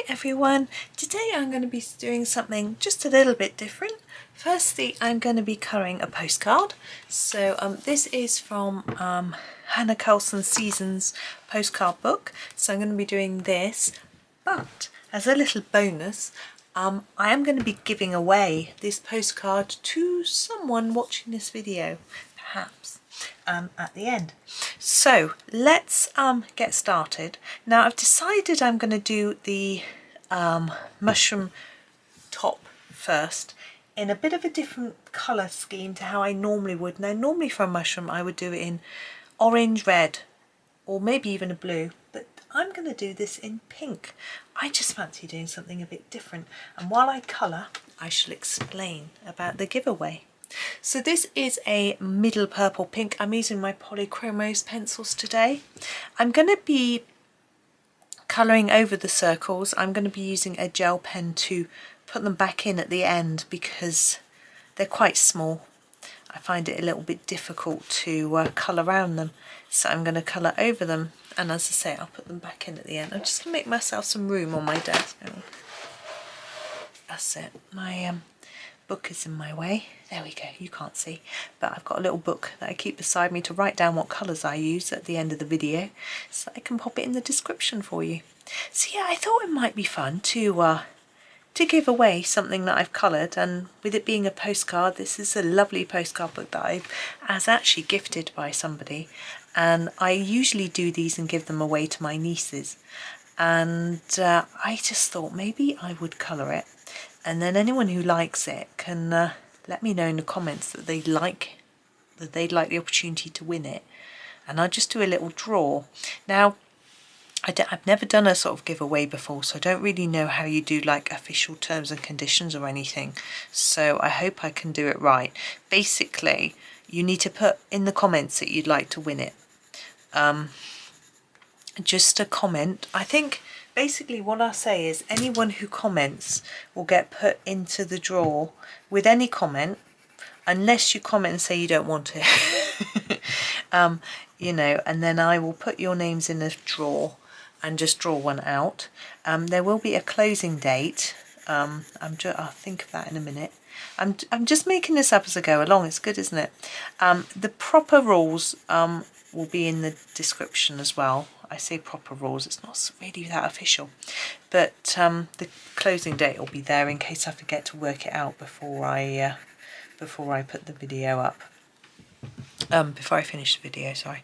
everyone, today I'm going to be doing something just a little bit different. Firstly, I'm going to be colouring a postcard. So this is from Hanna Karlzon Seasons postcard book. So I'm going to be doing this, but as a little bonus, I am going to be giving away this postcard to someone watching this video, perhaps. At the end. So let's get started. Now I've decided I'm going to do the mushroom top first in a bit of a different colour scheme to how I normally would. Now normally for a mushroom I would do it in orange, red, or maybe even a blue, but I'm going to do this in pink. I just fancy doing something a bit different, and while I colour I shall explain about the giveaway. So this is a middle purple pink. I'm using my Polychromos pencils today. I'm going to be colouring over the circles. I'm going to be using a gel pen to put them back in at the end because they're quite small. I find it a little bit difficult to colour around them. So I'm going to colour over them, and as I say, I'll put them back in at the end. I'm just going to make myself some room on my desk. That's it. My book is in my way. There we go, you can't see, but I've got a little book that I keep beside me to write down what colours I use at the end of the video, so I can pop it in the description for you. So yeah, I thought it might be fun to give away something that I've coloured, and with it being a postcard, this is a lovely postcard book that I was actually gifted by somebody, and I usually do these and give them away to my nieces, and I just thought maybe I would colour it. And then anyone who likes it can let me know in the comments that they'd like the opportunity to win it, and I'll just do a little draw. Now I've never done a sort of giveaway before, so I don't really know how you do like official terms and conditions or anything, so I hope I can do it right. Basically you need to put in the comments that you'd like to win it. Just a comment. I think basically what I'll say is anyone who comments will get put into the draw with any comment, unless you comment and say you don't want it. You know, and then I will put your names in a draw and just draw one out. There will be a closing date. I'll think of that in a minute. I'm just making this up as I go along. It's good, isn't it? The proper rules will be in the description as well. I say proper rules, it's not really that official, but the closing date will be there in case I forget to work it out before I put the video up. Before I finish the video, sorry.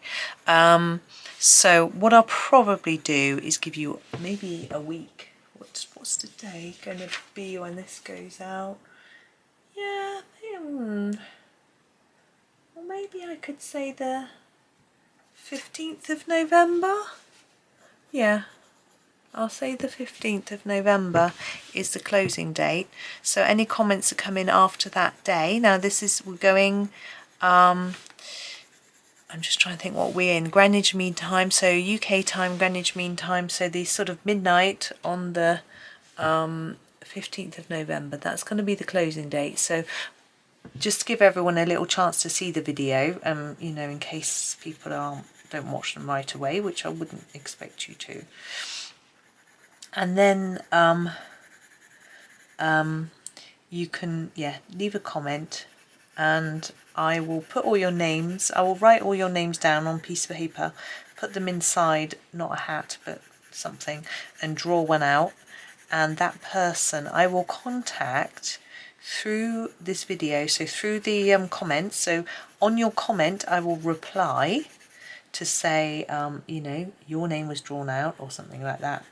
So what I'll probably do is give you maybe a week. What's the day going to be when this goes out? Yeah, well maybe I could say the 15th of November. Yeah, I'll say the 15th of November is the closing date. So any comments that come in after that day, now we're going, I'm just trying to think what we're in, Greenwich Mean Time, so UK time, Greenwich Mean Time, so the sort of midnight on the 15th of November, that's going to be the closing date. So just to give everyone a little chance to see the video, you know, in case people don't watch them right away, which I wouldn't expect you to. And then you can leave a comment, and I will put all your names, I will write all your names down on a piece of paper, put them inside, not a hat but something, and draw one out, and that person I will contact through this video, so through the comments. So on your comment I will reply to say you know, your name was drawn out or something like that,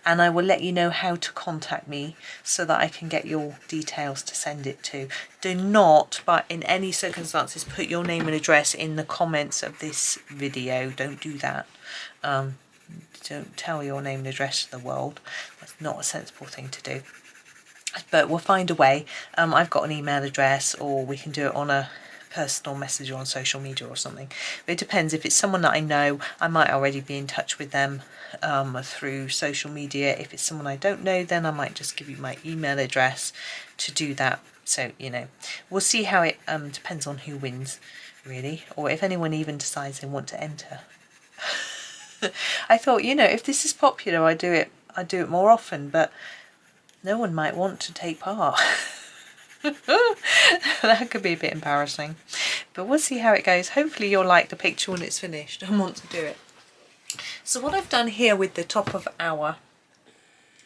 and I will let you know how to contact me so that I can get your details to send it to. Do not, but in any circumstances, put your name and address in the comments of this video. Don't do that. Don't tell your name and address to the world. That's not a sensible thing to do. But we'll find a way. I've got an email address, or we can do it on a personal message or on social media or something. But it depends. If it's someone that I know, I might already be in touch with them through social media. If it's someone I don't know, then I might just give you my email address to do that. So, you know, we'll see how it depends on who wins, really, or if anyone even decides they want to enter. I thought, you know, if this is popular, I do it I do it more often, but no one might want to take part. That could be a bit embarrassing, but we'll see how it goes. Hopefully you'll like the picture when it's finished and want to do it. So what I've done here with the top of our,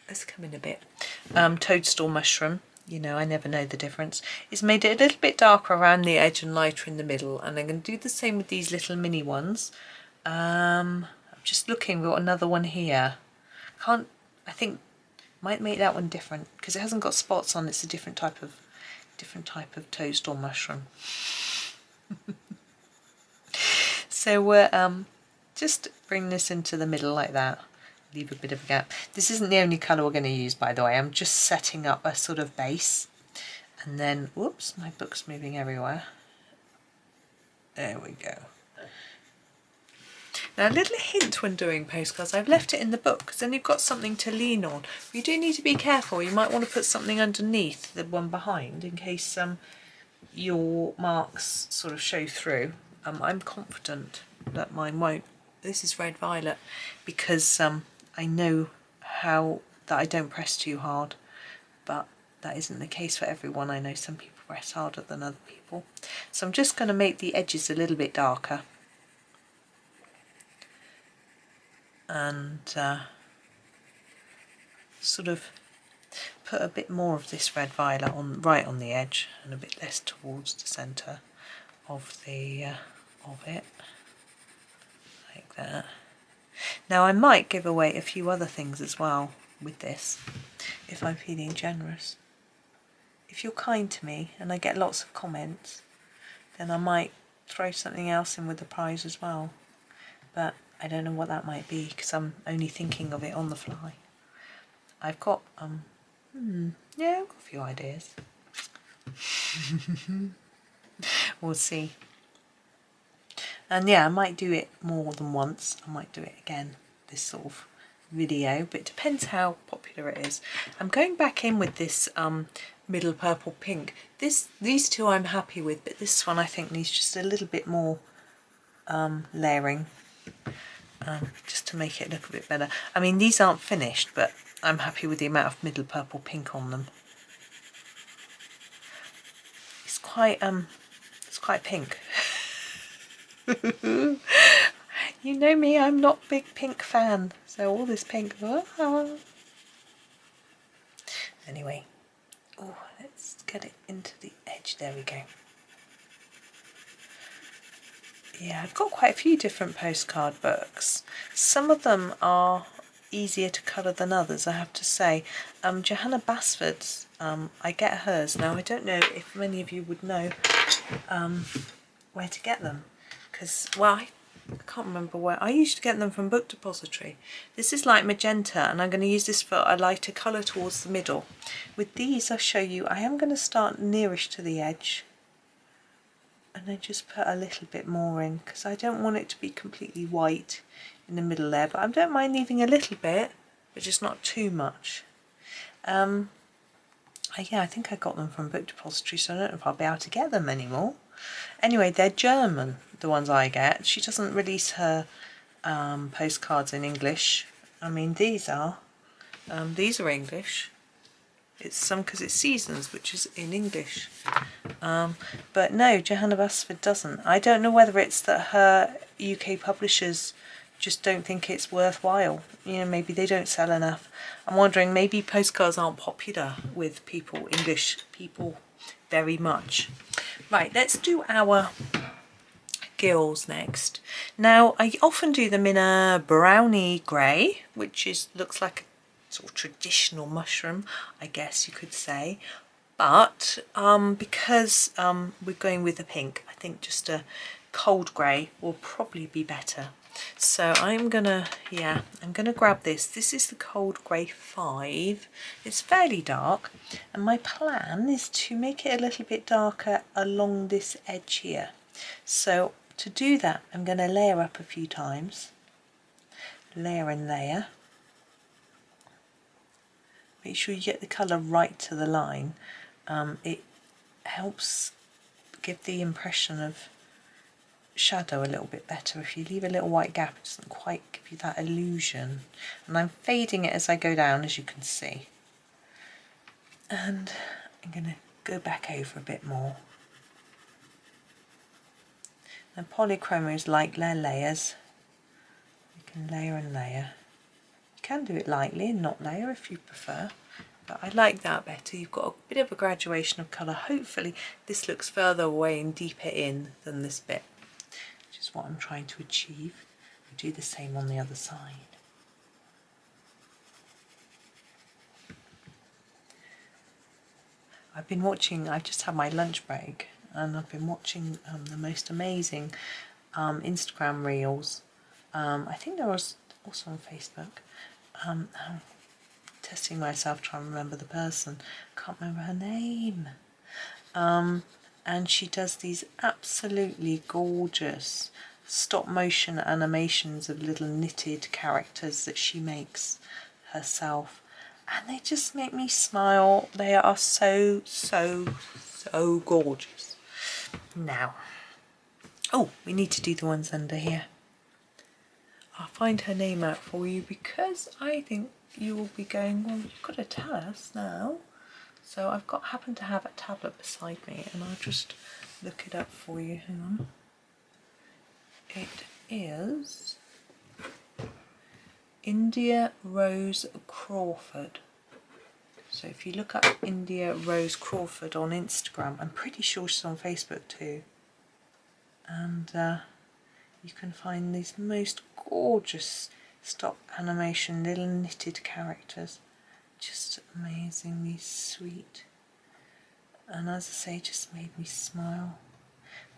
let's come in a bit, toadstool mushroom, you know, I never know the difference, is made it a little bit darker around the edge and lighter in the middle, and I'm going to do the same with these little mini ones. I'm just looking, we've got another one here. I think might make that one different because it hasn't got spots on. It's a different type of toadstool mushroom. So we're just bring this into the middle like that, leave a bit of a gap. This isn't the only colour we're going to use, by the way. I'm just setting up a sort of base, and then whoops, my book's moving everywhere. There we go. Now a little hint when doing postcards, I've left it in the book because then you've got something to lean on. You do need to be careful. You might want to put something underneath the one behind in case your marks sort of show through. I'm confident that mine won't. This is red violet because I know that I don't press too hard, but that isn't the case for everyone. I know some people press harder than other people. So I'm just going to make the edges a little bit darker. And sort of put a bit more of this red violet on right on the edge and a bit less towards the centre of the of it, like that. Now I might give away a few other things as well with this if I'm feeling generous. If you're kind to me and I get lots of comments, then I might throw something else in with the prize as well, but I don't know what that might be because I'm only thinking of it on the fly. I've got yeah, I've got a few ideas. We'll see. And yeah, I might do it more than once. I might do it again, this sort of video, but it depends how popular it is. I'm going back in with this middle purple pink. These two I'm happy with, but this one I think needs just a little bit more layering. Just to make it look a bit better. I mean, these aren't finished, but I'm happy with the amount of middle purple pink on them. It's quite pink. You know me, I'm not a big pink fan, so all this pink. Anyway, let's get it into the edge. There we go. Yeah, I've got quite a few different postcard books. Some of them are easier to colour than others, I have to say. Johanna Basford's, I get hers. Now, I don't know if many of you would know where to get them. Because, well, I can't remember where. I used to get them from Book Depository. This is like magenta, and I'm going to use this for a lighter colour towards the middle. With these, I'll show you, I am going to start nearish to the edge. And then just put a little bit more in because I don't want it to be completely white in the middle there, but I don't mind leaving a little bit, but just not too much. Yeah, I think I got them from Book Depository, so I don't know if I'll be able to get them anymore. Anyway, they're German, the ones I get. She doesn't release her postcards in English. I mean, these are English. It's some because it's Seasons, which is in English. But no, Johanna Basford doesn't. I don't know whether it's that her UK publishers just don't think it's worthwhile. You know, maybe they don't sell enough. I'm wondering, maybe postcards aren't popular with people, English people, very much. Right, let's do our gills next. Now, I often do them in a browny grey, which looks like a sort of traditional mushroom, I guess you could say, but because we're going with a pink, I think just a cold grey will probably be better. So I'm gonna grab this. This is the cold grey 5. It's fairly dark, and my plan is to make it a little bit darker along this edge here. So to do that, I'm going to layer up a few times, layer and layer. Make sure you get the colour right to the line. It helps give the impression of shadow a little bit better. If you leave a little white gap, it doesn't quite give you that illusion. And I'm fading it as I go down, as you can see. And I'm going to go back over a bit more. Now Polychromos like their layers. You can layer and layer. You can do it lightly and not layer if you prefer. But I like that better. You've got a bit of a graduation of colour. Hopefully this looks further away and deeper in than this bit, which is what I'm trying to achieve. I do the same on the other side. I've been watching, I just had my lunch break and I've been watching the most amazing Instagram reels. I think there was also on Facebook. I'm testing myself trying to remember the person. Can't remember her name. And she does these absolutely gorgeous stop motion animations of little knitted characters that she makes herself. And they just make me smile. They are so, so, so gorgeous. Now, oh, we need to do the ones under here. I'll find her name out for you because I think you will be going, well, you've got to tell us now. So I've happen to have a tablet beside me and I'll just look it up for you. Hang on. It is India Rose Crawford. So if you look up India Rose Crawford on Instagram, I'm pretty sure she's on Facebook too. And you can find these most gorgeous stop animation little knitted characters. Just amazingly sweet. And as I say, just made me smile.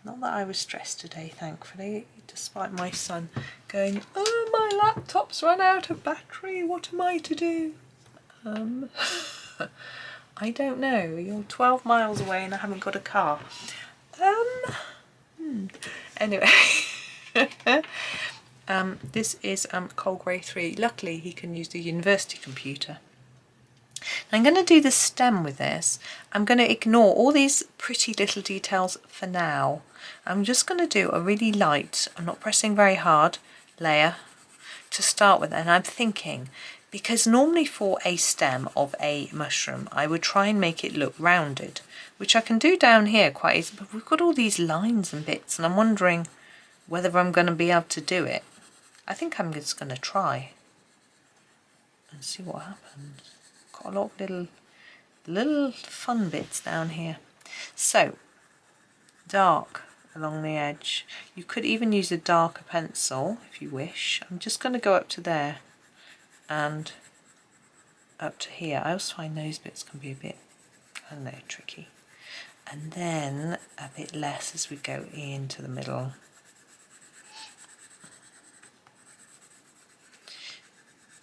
Not that I was stressed today, thankfully, despite my son going, oh, my laptop's run out of battery, what am I to do? I don't know, you're 12 miles away and I haven't got a car. Anyway, this is Cold Grey 3. Luckily, he can use the university computer. I'm going to do the stem with this. I'm going to ignore all these pretty little details for now. I'm just going to do a really light, I'm not pressing very hard, layer to start with. And I'm thinking, because normally for a stem of a mushroom, I would try and make it look rounded, which I can do down here quite easily, but we've got all these lines and bits, and I'm wondering whether I'm going to be able to do it. I think I'm just going to try and see what happens. Got a lot of little fun bits down here. So, dark along the edge. You could even use a darker pencil if you wish. I'm just going to go up to there and up to here. I always find those bits can be a bit, I don't know, tricky. And then a bit less as we go into the middle.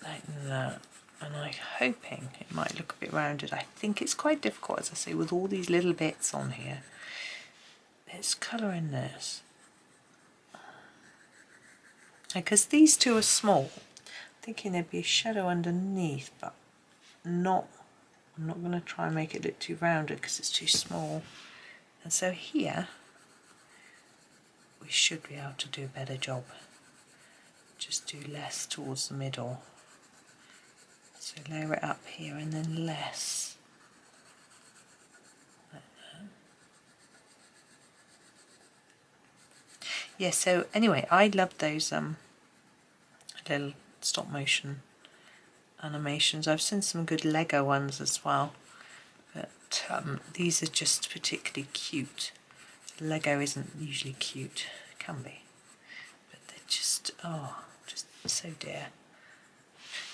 Like that. And I'm hoping it might look a bit rounded. I think it's quite difficult, as I say, with all these little bits on here. It's colour in this. Because these two are small, I'm thinking there'd be a shadow underneath, but not. I'm not going to try and make it look too rounded because it's too small. And so here, we should be able to do a better job. Just do less towards the middle. So layer it up here and then less. Like that. Yeah, so anyway, I love those little stop motion animations. I've seen some good Lego ones as well, but these are just particularly cute. Lego isn't usually cute, it can be, but they're just, oh, just so dear.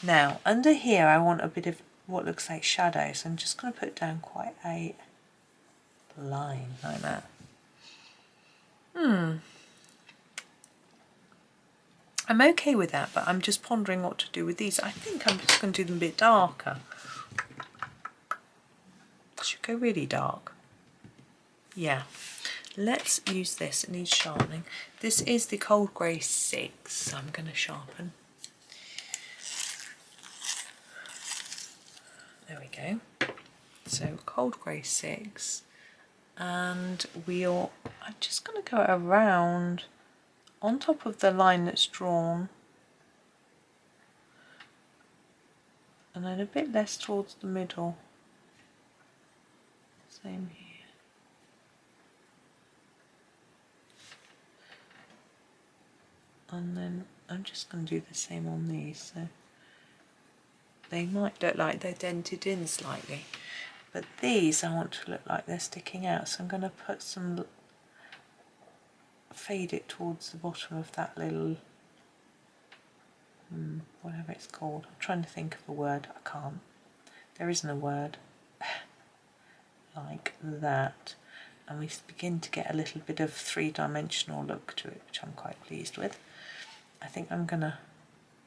Now, under here I want a bit of what looks like shadow, so I'm just going to put down quite a line like that. I'm okay with that, but I'm just pondering what to do with these. I think I'm just going to do them a bit darker. Should go really dark. Yeah. Let's use this. It needs sharpening. This is the Cold Grey 6, so I'm going to sharpen. There we go. So Cold Grey 6, and I'm just going to go around on top of the line that's drawn, and then a bit less towards the middle. Same here. And then I'm just going to do the same on these, so they might look like they're dented in slightly, but these I want to look like they're sticking out, so I'm going to put some, fade it towards the bottom of that little, whatever it's called. I'm trying to think of a word, I can't. There isn't a word. Like that. And we begin to get a little bit of three-dimensional look to it, which I'm quite pleased with. I think I'm going to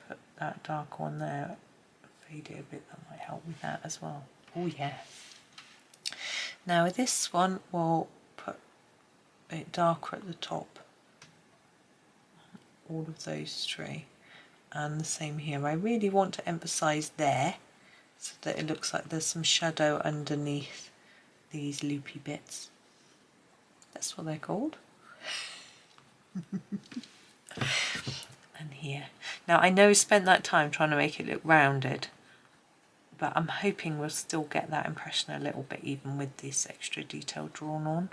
put that dark one there, fade it a bit, that might help with that as well. Oh yeah. Now with this one, we'll put it darker at the top, all of those three, and the same here. I really want to emphasise there, so that it looks like there's some shadow underneath these loopy bits. That's what they're called. And here. Now I know we spent that time trying to make it look rounded, but I'm hoping we'll still get that impression a little bit even with this extra detail drawn on.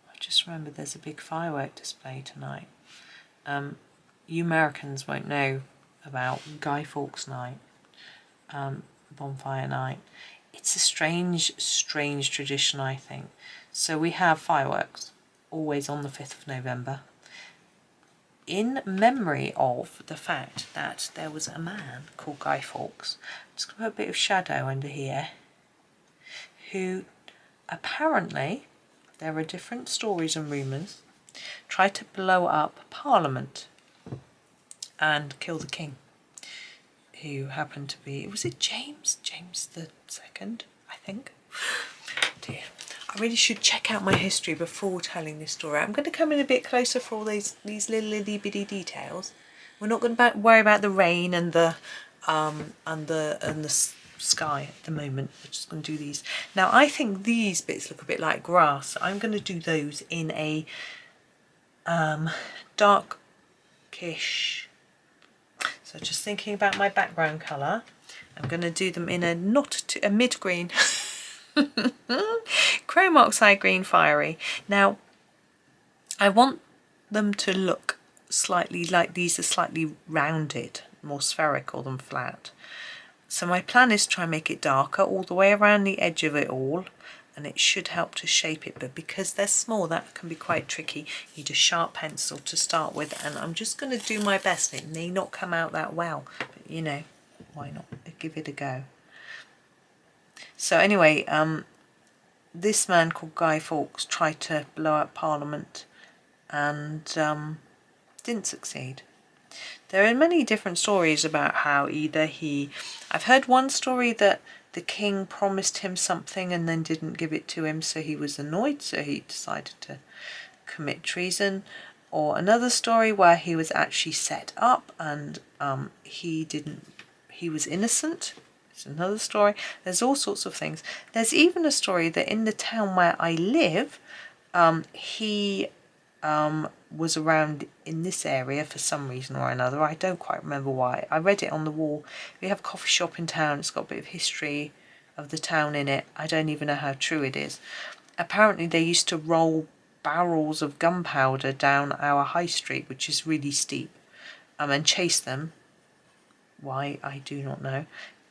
I just remember there's a big firework display tonight. You Americans won't know about Guy Fawkes night, bonfire night. It's a strange tradition, I think. So we have fireworks always on the 5th of November in memory of the fact that there was a man called Guy Fawkes, just going to put a bit of shadow under here, who apparently, there are different stories and rumours, tried to blow up Parliament and kill the king, who happened to be, was it James the Second, I think. Dear, I really should check out my history before telling this story. I'm going to come in a bit closer for all these little itty bitty details. We're not going to worry about the rain and the sky at the moment. We're just going to do these. Now I think these bits look a bit like grass. So I'm going to do those in a darkish. So just thinking about my background colour, I'm going to do them in a mid green. Chrome oxide green fiery. Now I want them to look slightly like these are slightly rounded, more spherical than flat. So my plan is to try and make it darker all the way around the edge of it all, and it should help to shape it, but because they're small that can be quite tricky. You need a sharp pencil to start with, and I'm just going to do my best. It may not come out that well, but you know, why not give it a go. So anyway, this man called Guy Fawkes tried to blow up Parliament and didn't succeed. There are many different stories about how either I've heard one story that the king promised him something and then didn't give it to him, so he was annoyed, so he decided to commit treason. Or another story where he was actually set up and he was innocent. It's another story. There's all sorts of things. There's even a story that in the town where I live, he was around in this area for some reason or another. I don't quite remember why. I read it on the wall. We have a coffee shop in town. It's got a bit of history of the town in it. I don't even know how true it is. Apparently they used to roll barrels of gunpowder down our high street, which is really steep, and chase them. Why, I do not know.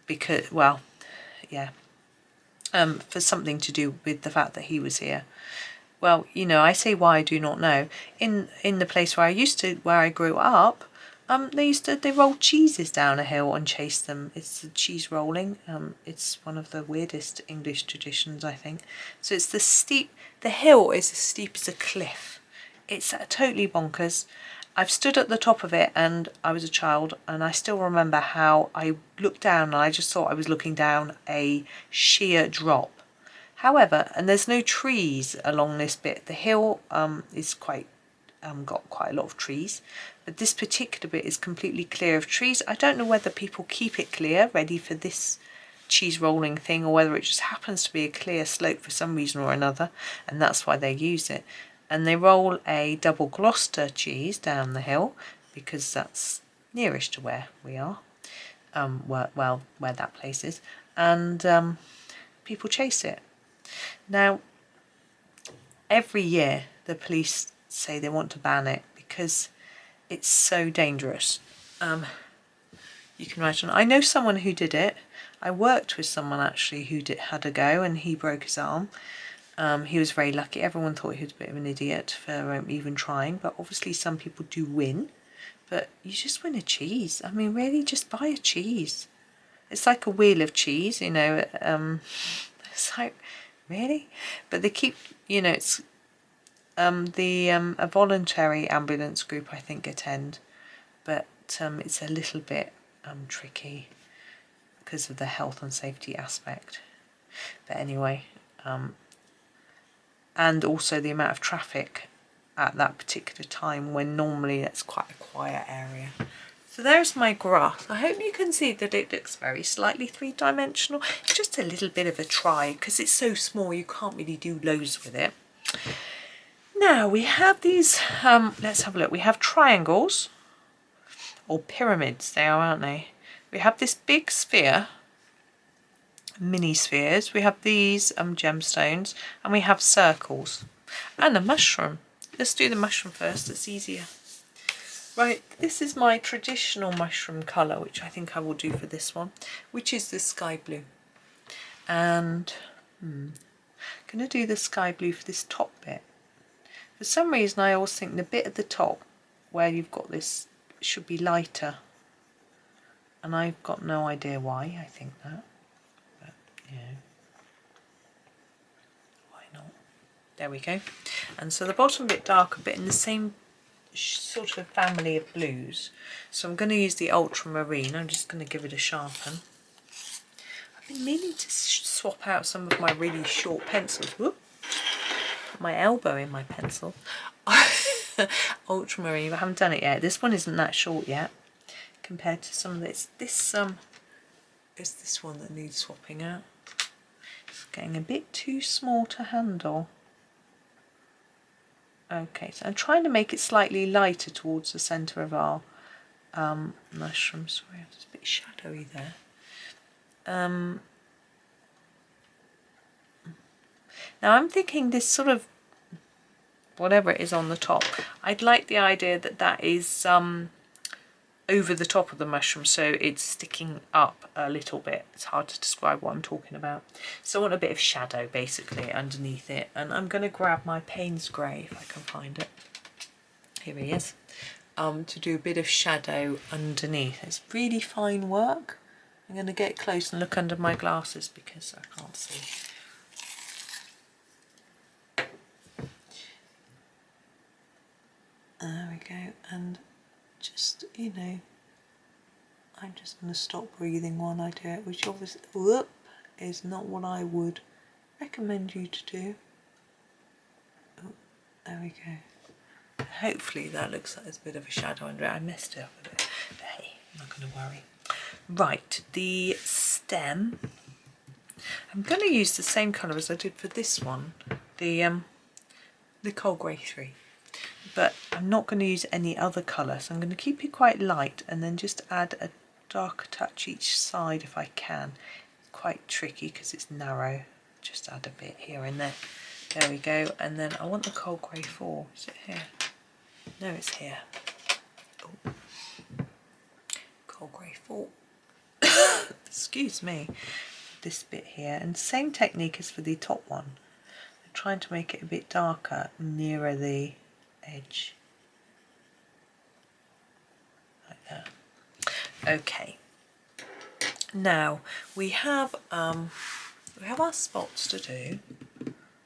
Because, well, yeah, for something to do with the fact that he was here. Well, you know, I say why I do not know. In the place where I grew up, they rolled cheeses down a hill and chased them. It's the cheese rolling. It's one of the weirdest English traditions, I think. So it's the hill is as steep as a cliff. It's totally bonkers. I've stood at the top of it and I was a child, and I still remember how I looked down and I just thought I was looking down a sheer drop. However, and there's no trees along this bit. The hill is got quite a lot of trees, but this particular bit is completely clear of trees. I don't know whether people keep it clear, ready for this cheese rolling thing, or whether it just happens to be a clear slope for some reason or another, and that's why they use it. And they roll a double Gloucester cheese down the hill because that's nearest to where we are, where that place is, and people chase it. Now, every year the police say they want to ban it because it's so dangerous. You can imagine. I know someone who did it. I worked with someone actually who had a go, and he broke his arm. He was very lucky. Everyone thought he was a bit of an idiot for even trying, but obviously some people do win. But you just win a cheese. I mean, really, just buy a cheese. It's like a wheel of cheese, you know. It's like, really? But they keep, you know, it's a voluntary ambulance group, I think, attend, but it's a little bit tricky because of the health and safety aspect. But anyway, and also the amount of traffic at that particular time when normally that's quite a quiet area. So there's my grass. I hope you can see that it looks very slightly three-dimensional. It's just a little bit of a try because it's so small you can't really do loads with it. Now we have these, let's have a look. We have triangles, or pyramids they are, aren't they? We have this big sphere, mini spheres. We have these gemstones, and we have circles, and a mushroom. Let's do the mushroom first, it's easier. Right, this is my traditional mushroom colour, which I think I will do for this one, which is the sky blue. And I'm going to do the sky blue for this top bit. For some reason I always think the bit at the top where you've got this should be lighter, and I've got no idea why I think that, but you know, why not? There we go. And so the bottom bit darker, but in the same sort of family of blues. So I'm going to use the ultramarine. I'm just going to give it a sharpen. I've been meaning to swap out some of my really short pencils. Whoop. My elbow in my pencil. Ultramarine, but I haven't done it yet. This one isn't that short yet compared to some of this. This is this one that needs swapping out. It's getting a bit too small to handle. Okay, so I'm trying to make it slightly lighter towards the centre of our mushroom. Sorry, it's a bit shadowy there. Now I'm thinking this sort of, whatever it is on the top, I'd like the idea that that is over the top of the mushroom, so it's sticking up a little bit. It's hard to describe what I'm talking about. So I want a bit of shadow basically underneath it, and I'm going to grab my Paynes grey if I can find it. Here he is. To do a bit of shadow underneath. It's really fine work. I'm going to get close and look under my glasses because I can't see. There we go, and just, you know, I'm just going to stop breathing while I do it, which obviously is not what I would recommend you to do. Oh, there we go. Hopefully that looks like there's a bit of a shadow under it. I messed it up a bit, but hey, I'm not going to worry. Right, the stem. I'm going to use the same colour as I did for this one, the Coal Grey 3. But I'm not going to use any other colour, so I'm going to keep it quite light and then just add a darker touch each side if I can. It's quite tricky because it's narrow. Just add a bit here and there. There we go. And then I want the Coal Grey 4. Is it here? No, it's here. Oh. Coal Grey 4. Excuse me. This bit here. And same technique as for the top one. I'm trying to make it a bit darker nearer the edge, like that. Okay, now we have our spots to do.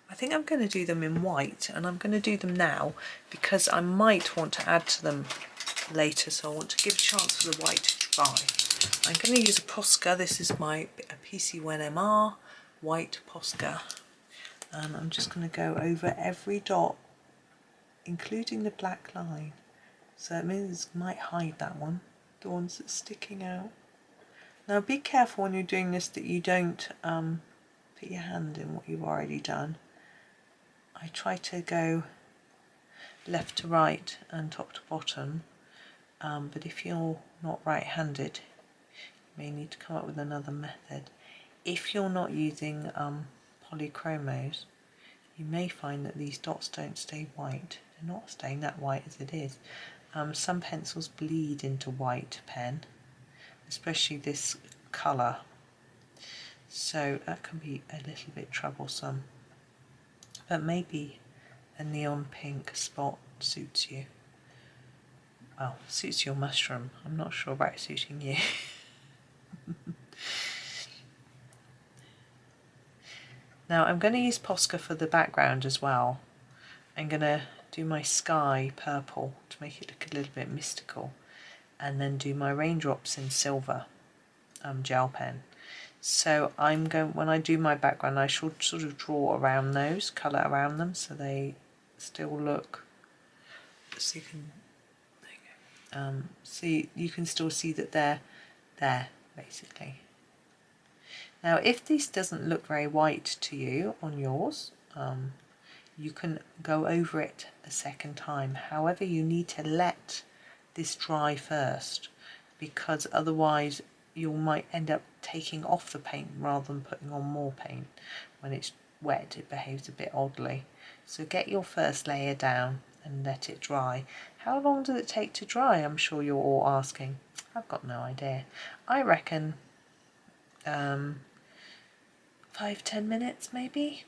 I think I'm going to do them in white, and I'm going to do them now because I might want to add to them later, so I want to give a chance for the white to dry. I'm going to use a Posca. This is my PC1MR white Posca, and I'm just going to go over every dot, including the black line. So it means might hide that one, the ones that's sticking out. Now be careful when you're doing this that you don't put your hand in what you've already done. I try to go left to right and top to bottom, but if you're not right-handed, you may need to come up with another method. If you're not using Polychromos, you may find that these dots don't stay white. They're not staying that white as it is. Some pencils bleed into white pen, especially this colour, so that can be a little bit troublesome, but maybe a neon pink spot suits you. Well, suits your mushroom. I'm not sure about suiting you. Now I'm going to use Posca for the background as well. I'm going to do my sky purple to make it look a little bit mystical, and then do my raindrops in silver gel pen. So I'm going, when I do my background, I should sort of draw around those, colour around them, so they still look, so you can, there you go. So you can still see that they're there, basically. Now if this doesn't look very white to you on yours, you can go over it a second time. However, you need to let this dry first, because otherwise you might end up taking off the paint rather than putting on more paint. When it's wet, it behaves a bit oddly. So get your first layer down and let it dry. How long does it take to dry? I'm sure you're all asking. I've got no idea. I reckon 5-10 minutes maybe.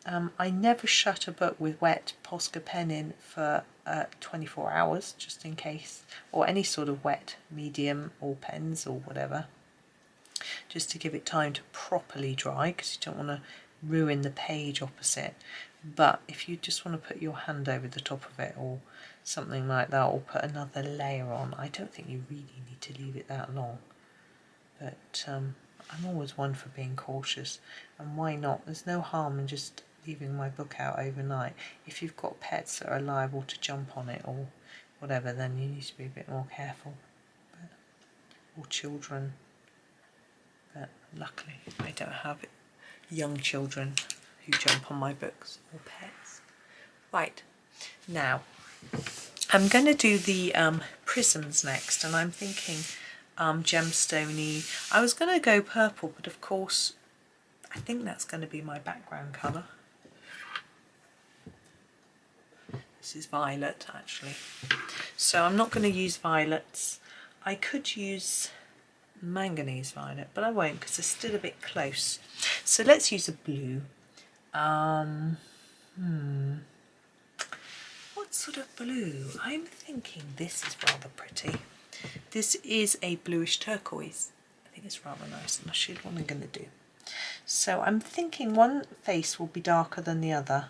I never shut a book with wet Posca pen in for 24 hours, just in case, or any sort of wet medium or pens or whatever, just to give it time to properly dry, because you don't want to ruin the page opposite. But if you just want to put your hand over the top of it or something like that, or put another layer on, I don't think you really need to leave it that long. But I'm always one for being cautious, and why not? There's no harm in just leaving my book out overnight. If you've got pets that are liable to jump on it or whatever, then you need to be a bit more careful. Or children. But luckily I don't have young children who jump on my books, or pets. Right, now I'm going to do the prisms next, and I'm thinking gemstone-y. I was going to go purple, but of course I think that's going to be my background colour. This is violet actually, so I'm not going to use violets. I could use manganese violet, but I won't because it's still a bit close. So let's use a blue. What sort of blue? I'm thinking this is rather pretty. This is a bluish turquoise. I think it's rather nice, and I'll show you what I'm going to do. So I'm thinking one face will be darker than the other,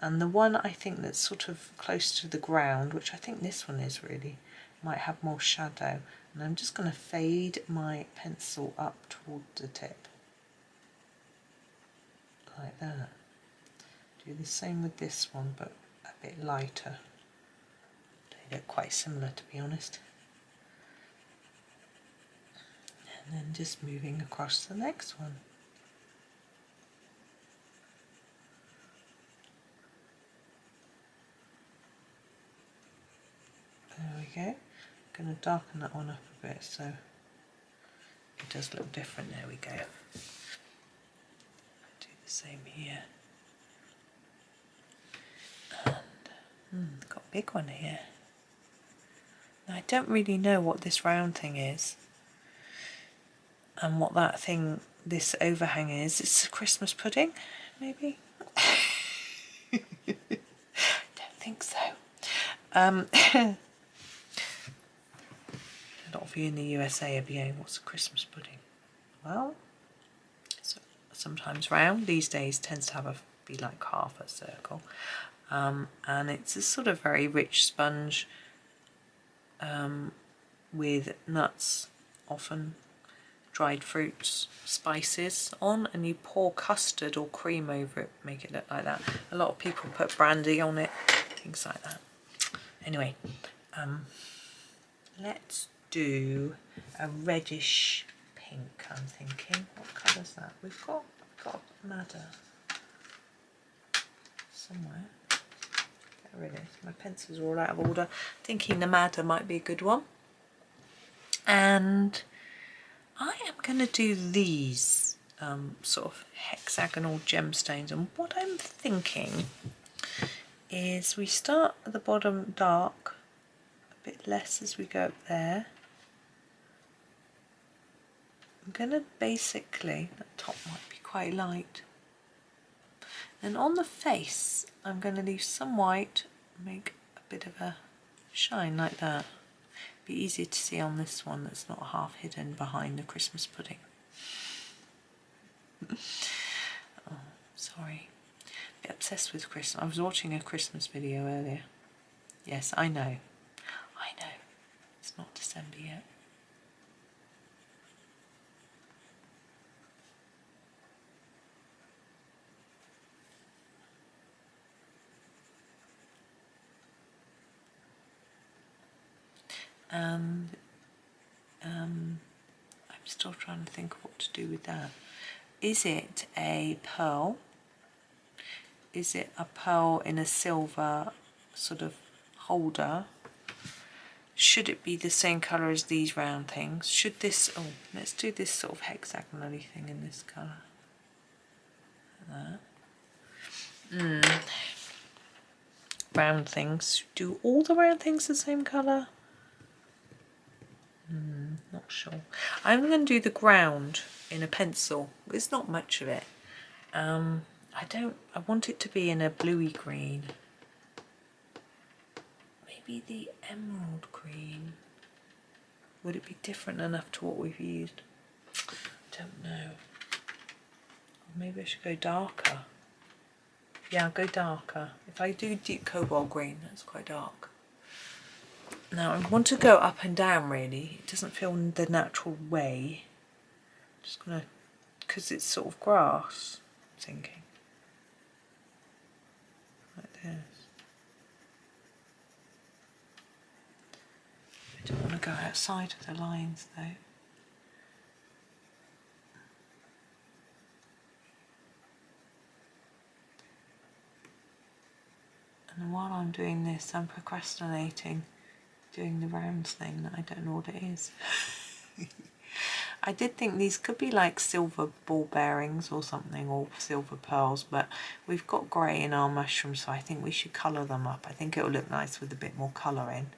and the one I think that's sort of close to the ground, which I think this one is really, might have more shadow. And I'm just going to fade my pencil up toward the tip, like that. Do the same with this one, but a bit lighter. They look quite similar, to be honest. And then just moving across to the next one. There we go. I'm going to darken that one up a bit so it does look different. There we go. Do the same here. And got a big one here. Now I don't really know what this round thing is and what that thing, this overhang is. It's a Christmas pudding, maybe? Don't think so. A lot of you in the USA are going, what's a Christmas pudding? Well, it's sometimes round. These days tends to have be like half a circle. And it's a sort of very rich sponge with nuts, often dried fruits, spices on, and you pour custard or cream over it, make it look like that. A lot of people put brandy on it, things like that. Anyway, let's do a reddish pink, I'm thinking. What colour is that? We've got madder somewhere. There it is. My pencils are all out of order. Thinking the madder might be a good one. And I am going to do these sort of hexagonal gemstones, and what I'm thinking is we start at the bottom dark, a bit less as we go up there. I'm going to basically, the top might be quite light, and on the face I'm going to leave some white, make a bit of a shine like that. Be easier to see on this one that's not half hidden behind the Christmas pudding. Oh, sorry. A bit obsessed with Christmas. I was watching a Christmas video earlier. Yes, I know. It's not December yet. And I'm still trying to think of what to do with that. Is it a pearl? Is it a pearl in a silver sort of holder? Should it be the same colour as these round things? Should this, oh, let's do this sort of hexagonally thing in this colour. Like that. Round things. Do all the round things the same colour? Not sure. I'm going to do the ground in a pencil. There's not much of it. I want it to be in a bluey green. Maybe the emerald green. Would it be different enough to what we've used? Don't know. Or maybe I should go darker. Yeah, I'll go darker. If I do deep cobalt green, that's quite dark. Now I want to go up and down really. It doesn't feel the natural way. I'm just gonna, because it's sort of grass, I'm thinking. Like this. I don't want to go outside of the lines though. And while I'm doing this, I'm procrastinating doing the rounds thing that I don't know what it is. I did think these could be like silver ball bearings or something, or silver pearls, but we've got grey in our mushrooms, so I think we should colour them up. I think it'll look nice with a bit more colour in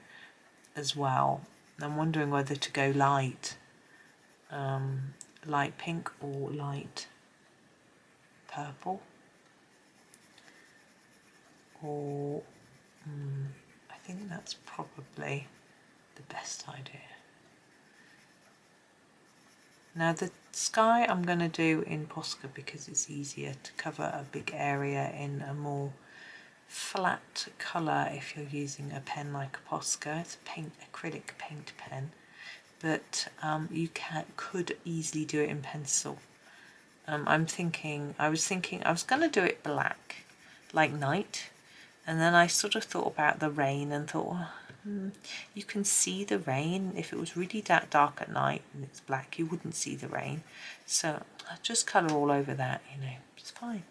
as well. I'm wondering whether to go light, light pink or light purple, or I think that's probably the best idea. Now the sky I'm going to do in Posca because it's easier to cover a big area in a more flat colour if you're using a pen like a Posca. It's a acrylic paint pen, but you could easily do it in pencil. I was thinking I was going to do it black, like night, and then I sort of thought about the rain and thought, you can see the rain. If it was really that dark at night and it's black, you wouldn't see the rain. So I'll just colour all over that, you know, it's fine.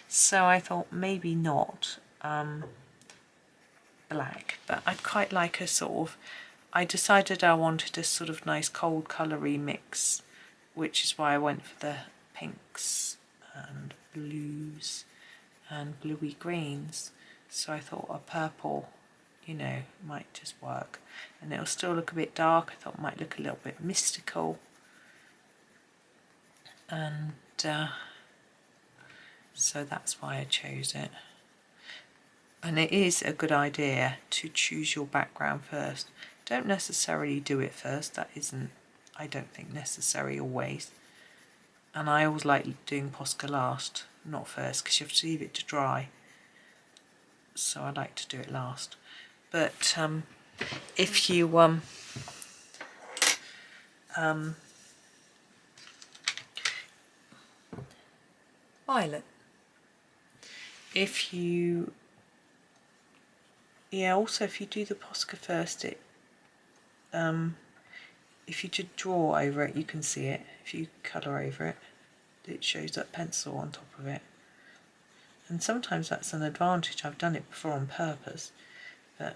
So I thought maybe not black, but I'd quite like a sort of, I decided I wanted a sort of nice cold coloury mix, which is why I went for the pinks and blues and bluey greens. So I thought a purple, you know, might just work, and it'll still look a bit dark. I thought it might look a little bit mystical, and so that's why I chose it. And it is a good idea to choose your background first. Don't necessarily do it first. That isn't, I don't think, necessary always. And I always like doing Posca last, not first, because you have to leave it to dry. So I like to do it last. But if you violet, if you, yeah, also if you do the Posca first, it if you just draw over it, you can see it. If you colour over it, it shows that pencil on top of it. And sometimes that's an advantage. I've done it before on purpose, but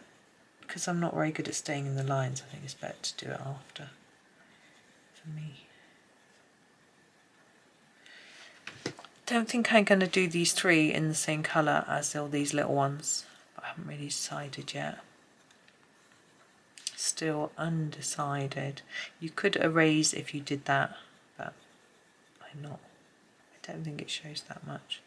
because I'm not very good at staying in the lines, I think it's better to do it after, for me. Don't think I'm going to do these three in the same colour as all these little ones, but I haven't really decided yet. Still undecided. You could erase if you did that, but I'm not. I don't think it shows that much.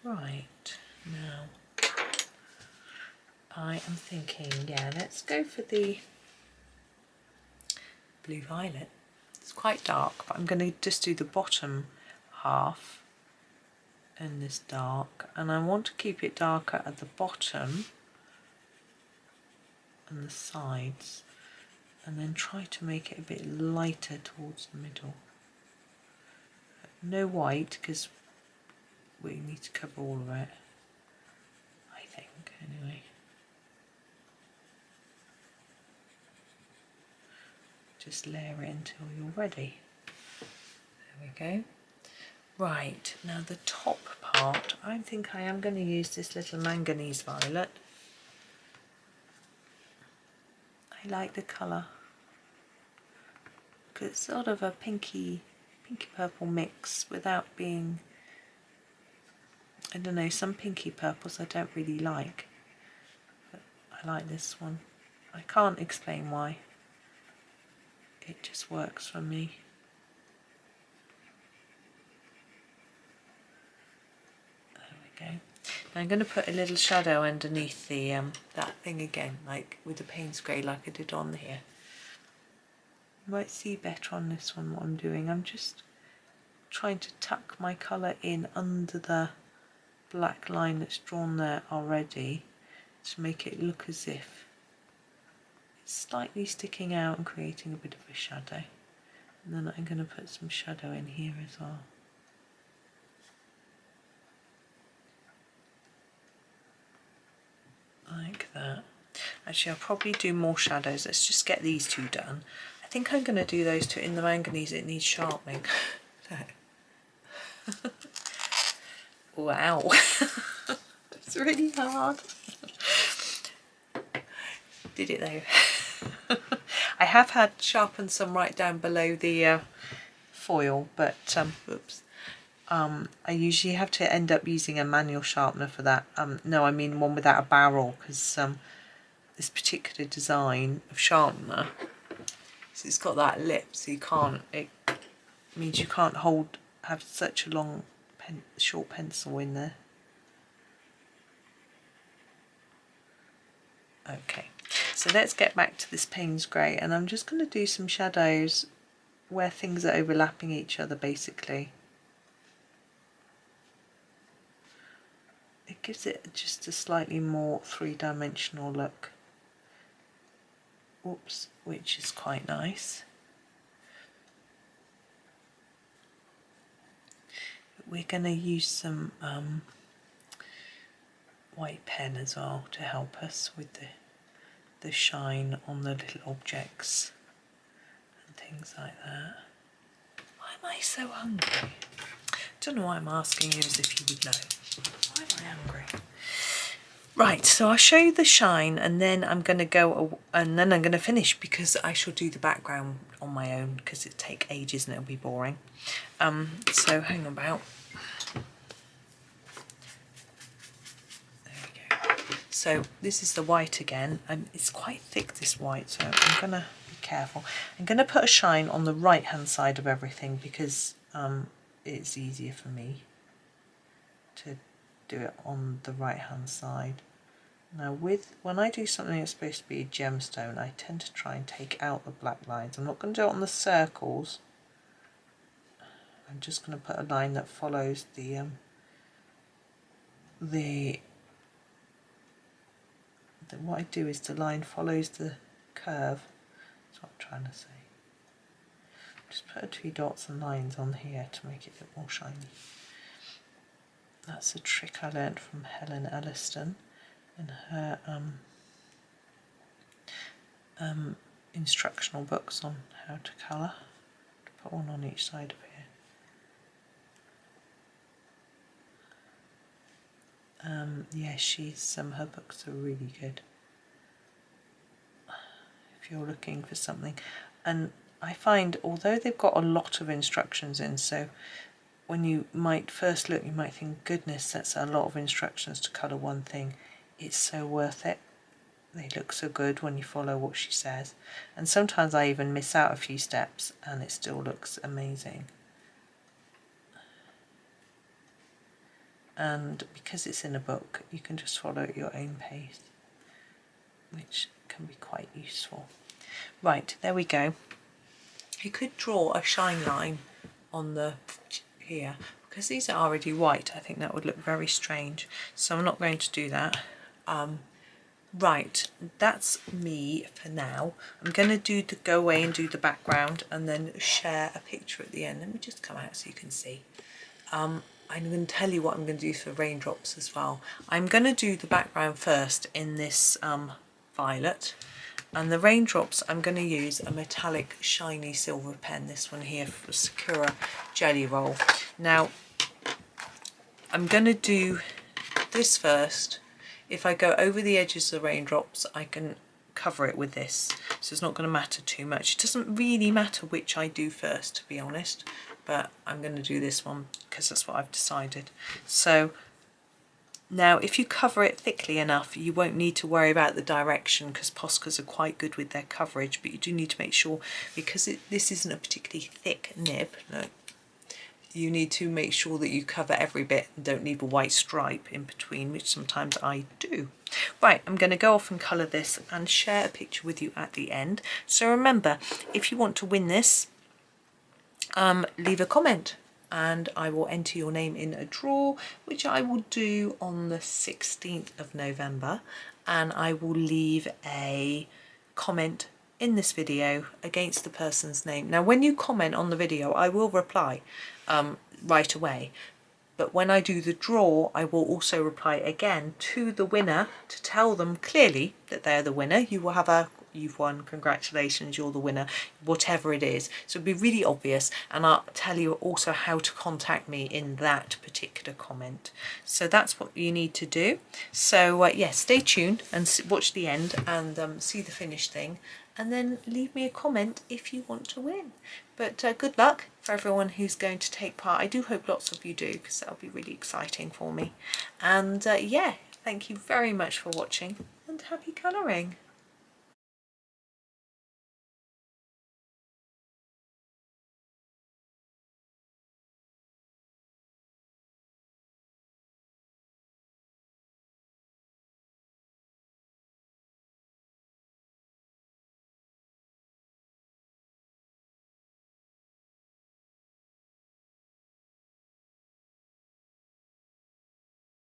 Right, now I am thinking, yeah, let's go for the blue violet. It's quite dark, but I'm going to just do the bottom half in this dark, and I want to keep it darker at the bottom and the sides, and then try to make it a bit lighter towards the middle. No white, because we need to cover all of it, I think, anyway. Just layer it until you're ready. There we go. Right, now the top part, I think I am going to use this little manganese violet. I like the colour, because it's sort of a pinky purple mix without being, I don't know, some pinky purples I don't really like, but I like this one. I can't explain why. It just works for me. There we go. Now I'm going to put a little shadow underneath the that thing again, like with the Paynes grey, like I did on here. You might see better on this one what I'm doing. I'm just trying to tuck my colour in under the black line that's drawn there already to make it look as if it's slightly sticking out and creating a bit of a shadow. And then I'm going to put some shadow in here as well. Like that. Actually, I'll probably do more shadows. Let's just get these two done. I think I'm going to do those two in the manganese. It needs sharpening. Wow. It's really hard. Did it though. I have had sharpened some right down below the foil, but oops. I usually have to end up using a manual sharpener for that. No, I mean one without a barrel, because this particular design of sharpener, so it's got that lip, so you can't. It means you can't have such a long short pencil in there. Okay, so let's get back to this Paynes grey, and I'm just going to do some shadows where things are overlapping each other, basically. It gives it just a slightly more three-dimensional look. Oops, which is quite nice. We're going to use some white pen as well to help us with the shine on the little objects and things like that. Why am I so hungry? Don't know why I'm asking you as if you would know. Why am I hungry? Right, so I'll show you the shine, and then I'm going to go and then I'm going to finish, because I shall do the background on my own, because it'll take ages and it'll be boring. So hang on about. So this is the white again, and it's quite thick, this white, so I'm going to be careful. I'm going to put a shine on the right hand side of everything, because it's easier for me to do it on the right hand side. Now when I do something that's supposed to be a gemstone, I tend to try and take out the black lines. I'm not going to do it on the circles. I'm just going to put a line that follows what I do is the line follows the curve. That's what I'm trying to say. Just put a few dots and lines on here to make it a bit more shiny. That's a trick I learnt from Helen Elliston in her instructional books on how to colour. Put one on each side of here. Yeah, she's her books are really good if you're looking for something. And I find, although they've got a lot of instructions in, so when you might first look, you might think, goodness, that's a lot of instructions to colour one thing. It's so worth it. They look so good when you follow what she says. And sometimes I even miss out a few steps and it still looks amazing. And because it's in a book, you can just follow at your own pace, which can be quite useful. Right, there we go. You could draw a shine line on the here. Because these are already white, I think that would look very strange. So I'm not going to do that. Right, that's me for now. I'm going to go away and do the background and then share a picture at the end. Let me just come out so you can see. I'm going to tell you what I'm going to do for raindrops as well. I'm going to do the background first in this violet, and the raindrops I'm going to use a metallic shiny silver pen, this one here for Sakura Gellyroll. Now I'm going to do this first. If I go over the edges of the raindrops, I can cover it with this, so it's not going to matter too much. It doesn't really matter which I do first, to be honest, but I'm going to do this one because that's what I've decided. So now if you cover it thickly enough, you won't need to worry about the direction, because Postcards are quite good with their coverage, but you do need to make sure, because this isn't a particularly thick nib, look, you need to make sure that you cover every bit and don't leave a white stripe in between, which sometimes I do. Right, I'm going to go off and colour this and share a picture with you at the end. So remember, if you want to win this, leave a comment and I will enter your name in a draw, which I will do on the 16th of November, and I will leave a comment in this video against the person's name. Now when you comment on the video, I will reply right away, but when I do the draw, I will also reply again to the winner to tell them clearly that they're the winner. You will have you've won, congratulations, you're the winner, whatever it is. So it'll be really obvious, and I'll tell you also how to contact me in that particular comment. So that's what you need to do. So yeah, stay tuned and watch the end and see the finished thing, and then leave me a comment if you want to win. But good luck for everyone who's going to take part. I do hope lots of you do, because that'll be really exciting for me. And yeah, thank you very much for watching, and happy colouring.